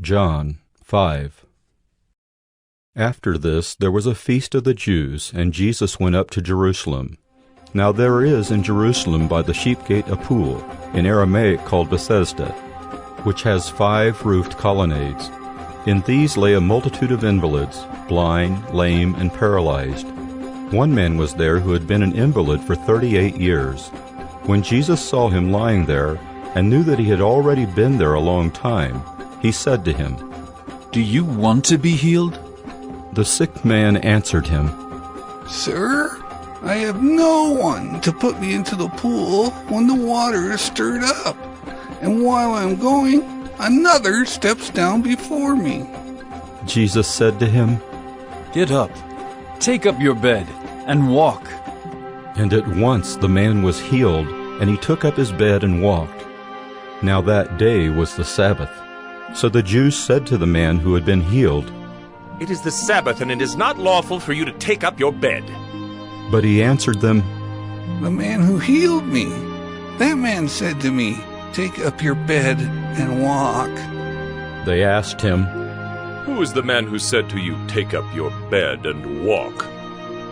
John 5. After this there was a feast of the Jews, and Jesus went up to Jerusalem. Now there is in Jerusalem by the sheep gate a pool, in Aramaic called Bethesda, which has 5 roofed colonnades. In these lay a multitude of invalids, blind, lame, and paralyzed. One man was there who had been an invalid for 38 years. When Jesus saw him lying there, and knew that he had already been there a long time, he said to him, "Do you want to be healed?" The sick man answered him, "Sir, I have no one to put me into the pool when the water is stirred up, and while I'm going, another steps down before me." Jesus said to him, "Get up, take up your bed, and walk." And at once the man was healed, and he took up his bed and walked. Now that day was the Sabbath. So the Jews said to the man who had been healed, "It is the Sabbath, and it is not lawful for you to take up your bed." But he answered them, "The man who healed me, that man said to me, 'Take up your bed and walk.'" They asked him, "Who is the man who said to you, 'Take up your bed and walk'?"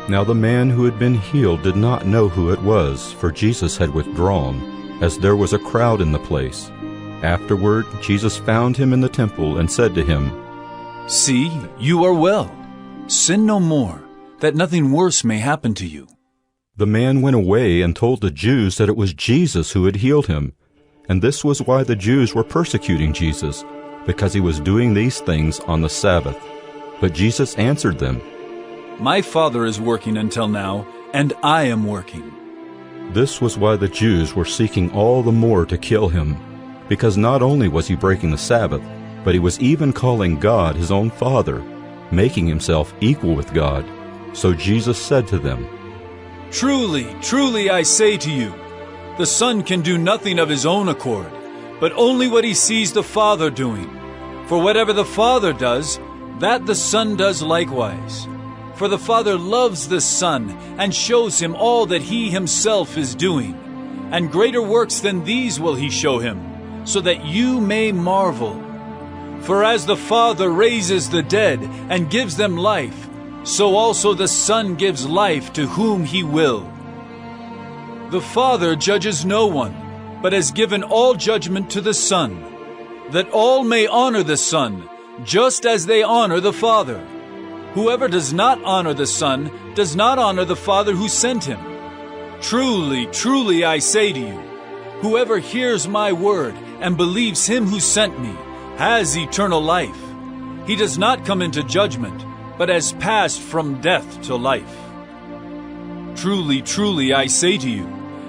Now the man who had been healed did not know who it was, for Jesus had withdrawn, as there was a crowd in the place. Afterward Jesus found him in the temple and said to him, "See, you are well. Sin no more, that nothing worse may happen to you." The man went away and told the Jews that it was Jesus who had healed him. And this was why the Jews were persecuting Jesus, because he was doing these things on the Sabbath. But Jesus answered them, "My Father is working until now, and I am working." This was why the Jews were seeking all the more to kill him, because not only was he breaking the Sabbath, but he was even calling God his own Father, making himself equal with God. So Jesus said to them, "Truly, truly I say to you, the Son can do nothing of his own accord, but only what he sees the Father doing. For whatever the Father does, that the Son does likewise. For the Father loves the Son, and shows him all that he himself is doing. And greater works than these will he show him, so that you may marvel. For as the Father raises the dead and gives them life, so also the Son gives life to whom he will. The Father judges no one, but has given all judgment to the Son, that all may honor the Son, just as they honor the Father. Whoever does not honor the Son does not honor the Father who sent him. Truly, truly I say to you, whoever hears my word and believes him who sent me has eternal life. He does not come into judgment, but has passed from death to life. Truly, truly I say to you,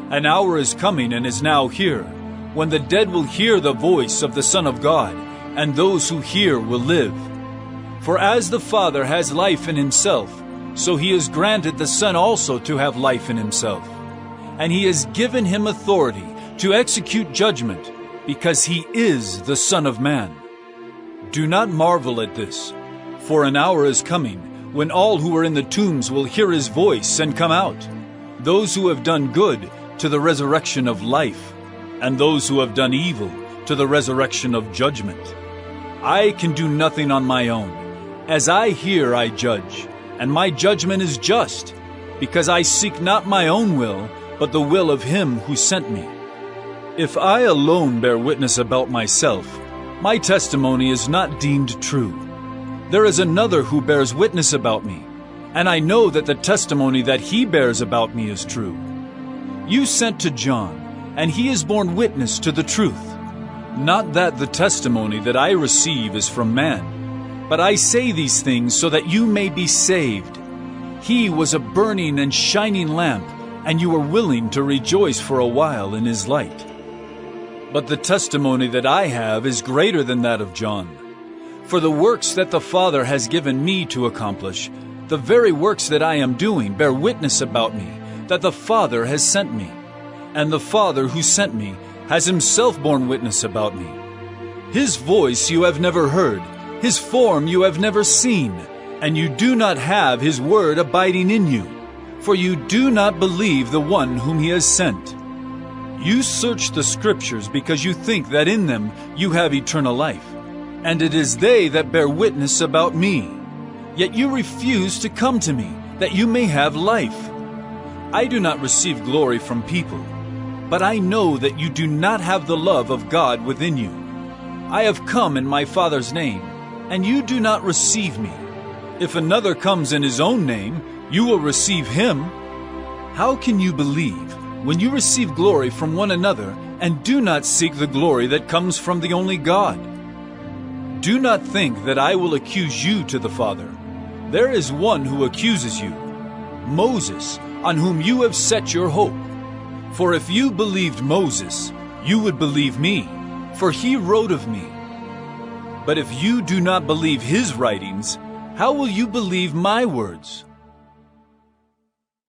an hour is coming and is now here, when the dead will hear the voice of the Son of God, and those who hear will live. For as the Father has life in himself, so he has granted the Son also to have life in himself. And he has given him authority to execute judgment, because he is the Son of Man. Do not marvel at this, for an hour is coming when all who are in the tombs will hear his voice and come out, those who have done good to the resurrection of life, and those who have done evil to the resurrection of judgment. I can do nothing on my own. As I hear, I judge, and my judgment is just, because I seek not my own will, but the will of him who sent me. If I alone bear witness about myself, my testimony is not deemed true. There is another who bears witness about me, and I know that the testimony that he bears about me is true. You sent to John, and he has borne witness to the truth. Not that the testimony that I receive is from man, but I say these things so that you may be saved. He was a burning and shining lamp, and you were willing to rejoice for a while in his light. But the testimony that I have is greater than that of John. For the works that the Father has given me to accomplish, the very works that I am doing, bear witness about me, that the Father has sent me. And the Father who sent me has himself borne witness about me. His voice you have never heard, his form you have never seen, and you do not have his word abiding in you, for you do not believe the one whom he has sent. You search the Scriptures because you think that in them you have eternal life. and it is they that bear witness about me. Yet you refuse to come to me, that you may have life. I do not receive glory from people, but I know that you do not have the love of God within you. I have come in my Father's name, and you do not receive me. If another comes in his own name, you will receive him. How can you believe when you receive glory from one another and do not seek the glory that comes from the only God? Do not think that I will accuse you to the Father. There is one who accuses you, Moses, on whom you have set your hope. For if you believed Moses, you would believe me, for he wrote of me. But if you do not believe his writings, how will you believe my words?